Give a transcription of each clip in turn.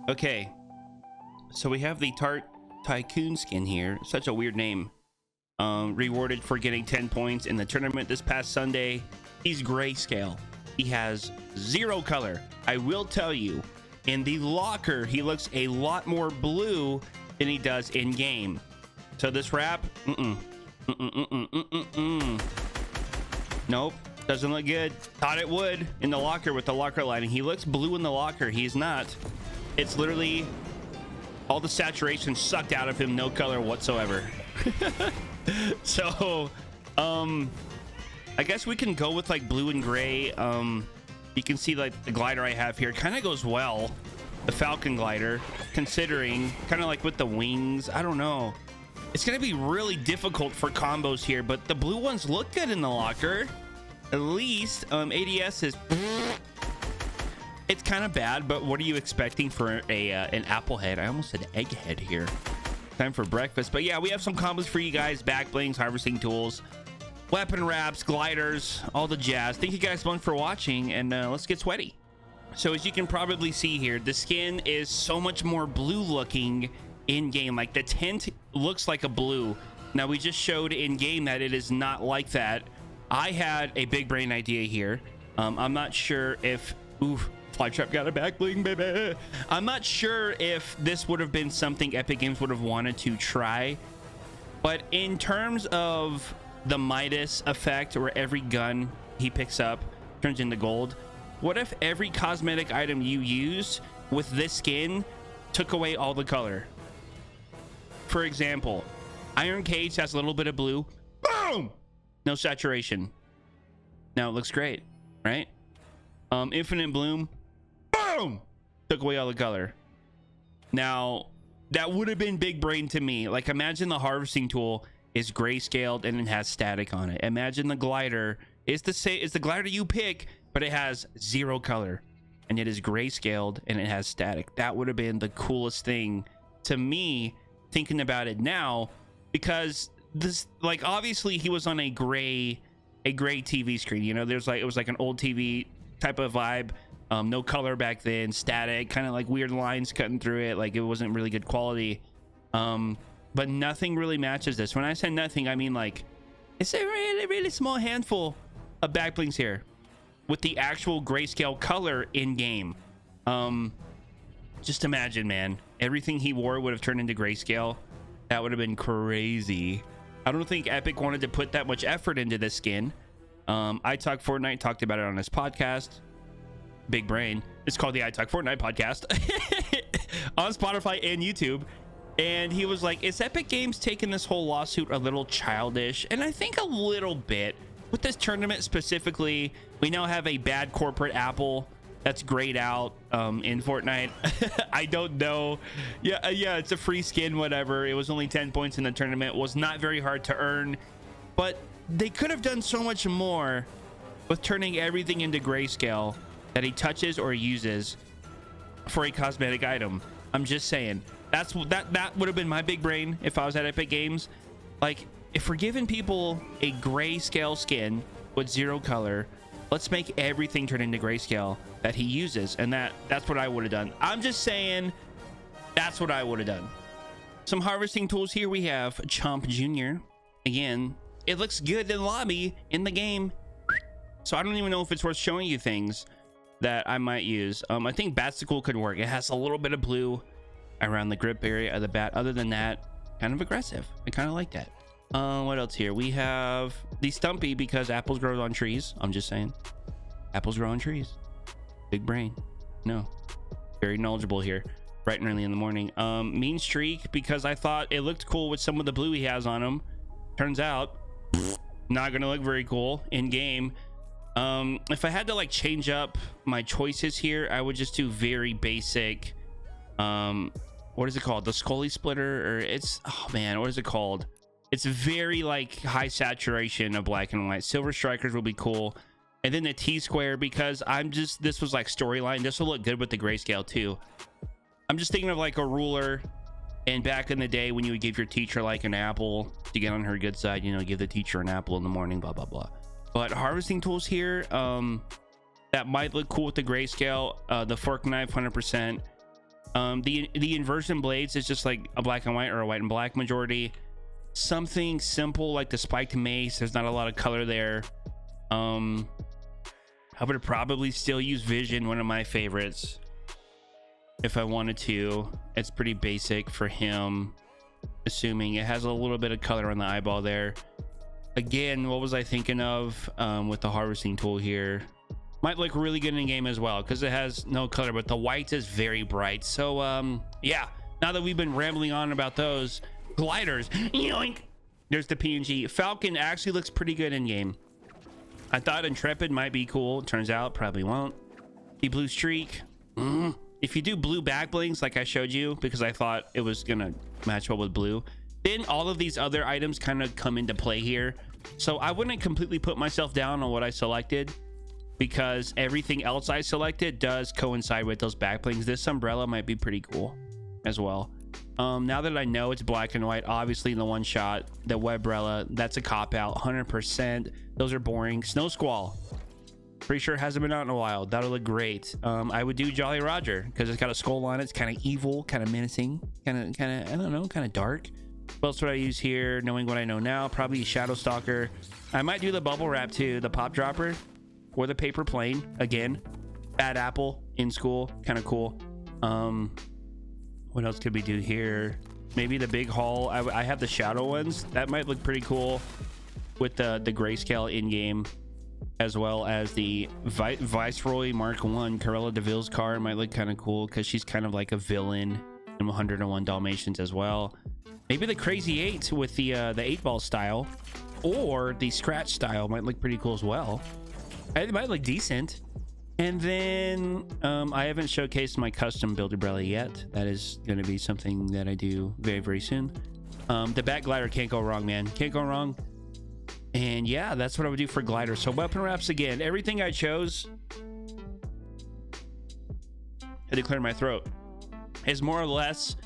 Okay, so we have the Tart Tycoon skin here. Such a weird name. Rewarded for getting 10 points in the tournament this past Sunday. He's grayscale. He has 0 color. I will tell you, in the locker, he looks a lot more blue than he does in game. So this wrap, nope, doesn't look good. Thought it would in the locker with the locker lighting. He looks blue in the locker. He's not. It's literally all the saturation sucked out of him, no color whatsoever. So I guess we can go with like blue and gray. You can see like the glider I have here kind of goes well, the Falcon glider, considering kind of like with the wings. I don't know, it's gonna be really difficult for combos here, but the blue ones look good in the locker. At least ADS is it's kind of bad, but what are you expecting for a an apple head? I almost said egg head here. Time for breakfast. But yeah, we have some combos for you guys: back blings, harvesting tools, weapon wraps, gliders, all the jazz. Thank you guys so much for watching, and let's get sweaty. So as you can probably see here, the skin is so much more blue looking in game. Like the tint looks like a blue. Now we just showed in game that it is not like that. I had a big brain idea here. I'm not sure if Flytrap got a back bling, baby. I'm not sure if this would have been something Epic Games would have wanted to try, but in terms of the Midas effect, where every gun he picks up turns into gold, what if every cosmetic item you use with this skin took away all the color? For example, Iron Cage has a little bit of blue. Boom! No saturation. Now it looks great, right? Infinite Bloom, boom, took away all the color. Now that would have been big brain to me. Like, imagine the harvesting tool is grayscaled and it has static on it. Imagine the glider is the glider you pick, but it has 0 color and it is grayscaled and it has static. That would have been the coolest thing to me, thinking about it now, because this, like, obviously he was on a gray TV screen, you know. There's like, it was like an old TV type of vibe. No color back then, static, kind of like weird lines cutting through it, like it wasn't really good quality. But nothing really matches this. When I say nothing, I mean like it's a really small handful of back blings here with the actual grayscale color in game. Just imagine, man, everything he wore would have turned into grayscale. That would have been crazy. I don't think Epic wanted to put that much effort into this skin. I Talk Fortnite talked about it on his podcast. Big brain. It's called the I Talk Fortnite podcast on Spotify and YouTube. And he was like, is Epic Games taking this whole lawsuit a little childish? And I think a little bit. With this tournament specifically, we now have a bad corporate apple that's grayed out in Fortnite. I don't know. Yeah, it's a free skin, whatever. It was only 10 points in the tournament. It was not very hard to earn. But they could have done so much more with turning everything into grayscale that he touches or uses for a cosmetic item. I'm just saying, that would have been my big brain if I was at Epic Games. Like, if we're giving people a grayscale skin with 0 color, let's make everything turn into grayscale that he uses. And that's what I would have done. I'm just saying, that's what I would have done. Some harvesting tools here. We have Chomp Jr. Again, it looks good in the lobby, in the game. So I don't even know if it's worth showing you things that I might use. I think Batsicle could work. It has a little bit of blue around the grip area of the bat. Other than that, kind of aggressive. I kind of like that. What else here? We have the Stumpy, because apples grow on trees. I'm just saying, apples grow on trees. Big brain. No, very knowledgeable here, bright and early in the morning. Mean Streak, because I thought it looked cool with some of the blue he has on him. Turns out not gonna look very cool in game. If I had to like change up my choices here, I would just do very basic. What is it called? The Scully Splitter, or it's, oh man, what is it called? It's very like high saturation of black and white. Silver Strikers will be cool. And then the T-Square, because this was like storyline. This will look good with the grayscale too. I'm just thinking of like a ruler. And back in the day when you would give your teacher like an apple to get on her good side, you know, give the teacher an apple in the morning, blah, blah, blah. But harvesting tools here, that might look cool with the grayscale. The fork knife, 100%. The inversion blades is just like a black and white or a white and black majority. Something simple like the spiked mace. There's not a lot of color there. I would probably still use Vision, one of my favorites, if I wanted to. It's pretty basic for him, assuming it has a little bit of color on the eyeball there. Again, what was I thinking of with the harvesting tool here? Might look really good in game as well because it has no color, but the white is very bright. So yeah, now that we've been rambling on about those gliders, yoink, there's the PNG. Falcon actually looks pretty good in game. I thought Intrepid might be cool. Turns out probably won't. The blue streak. If you do blue back blings like I showed you, because I thought it was gonna match well with blue, then all of these other items kind of come into play here. So I wouldn't completely put myself down on what I selected, because everything else I selected does coincide with those back blings. This umbrella might be pretty cool as well. Now that I know it's black and white, obviously the one shot, the webrella, that's a cop out 100%. Those are boring. Snow Squall, pretty sure it hasn't been out in a while. That'll look great. I would do Jolly Roger because it's got a skull on it. It's kind of evil, kind of menacing, kind of I don't know, kind of dark. What else would I use here? Knowing what I know now, probably Shadow Stalker. I might do the bubble wrap too, the pop dropper, or the paper plane. Again, Bad Apple in school, kind of cool. What else could we do here? Maybe the big haul. I have the shadow ones that might look pretty cool with the grayscale in game, as well as the Viceroy Mark 1 Corella DeVille's car might look kind of cool because she's kind of like a villain in 101 Dalmatians as well. Maybe the Crazy 8 with the 8-ball style, or the scratch style might look pretty cool as well. It might look decent. And then I haven't showcased my custom build umbrella yet. That is going to be something that I do very, very soon. The back glider can't go wrong, man. Can't go wrong. And yeah, that's what I would do for glider. So weapon wraps again. Everything I chose, had to clear my throat, is more or less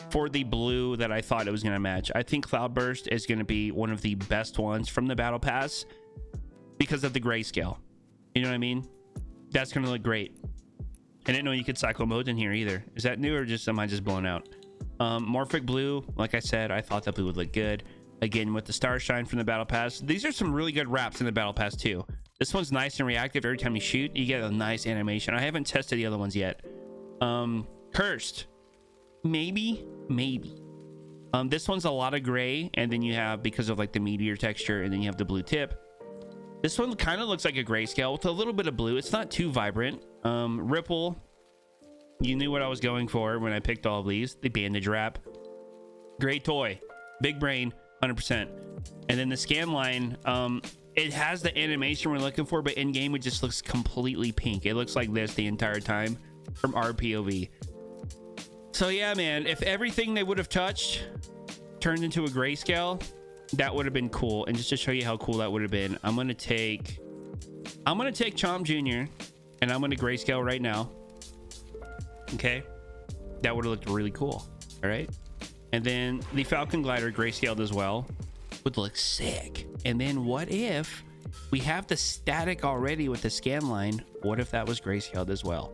for the blue that I thought it was going to match. I think Cloudburst is going to be one of the best ones from the battle pass because of the grayscale. You know what I mean? That's going to look great. I didn't know you could cycle modes in here either. Is that new or just am I just blown out? Morphic blue, like I said, I thought that blue would look good. Again, with the star shine from the battle pass. These are some really good wraps in the battle pass too. This one's nice and reactive. Every time you shoot, you get a nice animation. I haven't tested the other ones yet. Cursed, maybe. This one's a lot of gray, and then you have, because of like the meteor texture, and then you have the blue tip. This one kind of looks like a grayscale with a little bit of blue. It's not too vibrant. Ripple, you knew what I was going for when I picked all of these. The bandage wrap, great toy, big brain, 100%. And then the scan line, it has the animation we're looking for, but in game it just looks completely pink. It looks like this the entire time from our POV. So yeah, man, if everything they would have touched turned into a grayscale, that would have been cool. And just to show you how cool that would have been, I'm gonna take Chomp Jr. and I'm gonna grayscale right now. Okay, that would have looked really cool. All right, and then the Falcon glider grayscaled as well would look sick. And then what if we have the static already with the scan line? What if that was grayscaled as well?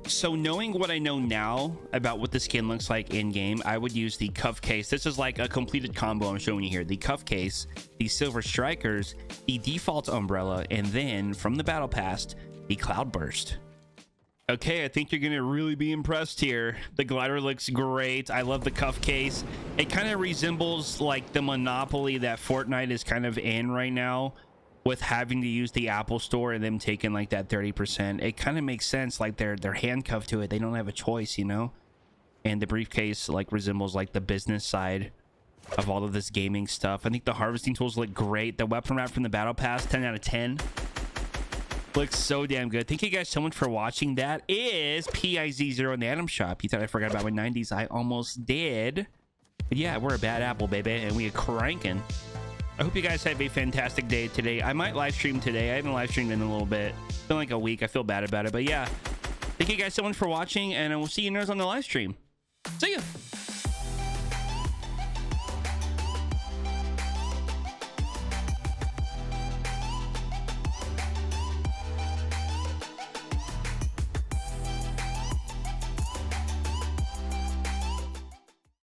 So knowing what I know now about what the skin looks like in game, I would use the cuff case. This is like a completed combo I'm showing you here. The cuff case, the silver strikers, the default umbrella, and then from the battle pass, the cloudburst. Okay, I think you're gonna really be impressed here. The glider looks great. I love the cuff case. It kind of resembles like the monopoly that Fortnite is kind of in right now, with having to use the Apple Store and them taking like that 30%. It kind of makes sense, like they're handcuffed to it. They don't have a choice, you know? And the briefcase like resembles like the business side of all of this gaming stuff. I think the harvesting tools look great. The weapon wrap from the battle pass, 10 out of 10. Looks so damn good. Thank you guys so much for watching. That is PIZO in the Item Shop. You thought I forgot about my 90s? I almost did. But yeah, we're a bad apple, baby, and we are cranking. I hope you guys have a fantastic day today. I might live stream today. I haven't live streamed in a little bit. It's been like a week. I feel bad about it. But yeah, thank you guys so much for watching, and we'll see you nerds on the live stream.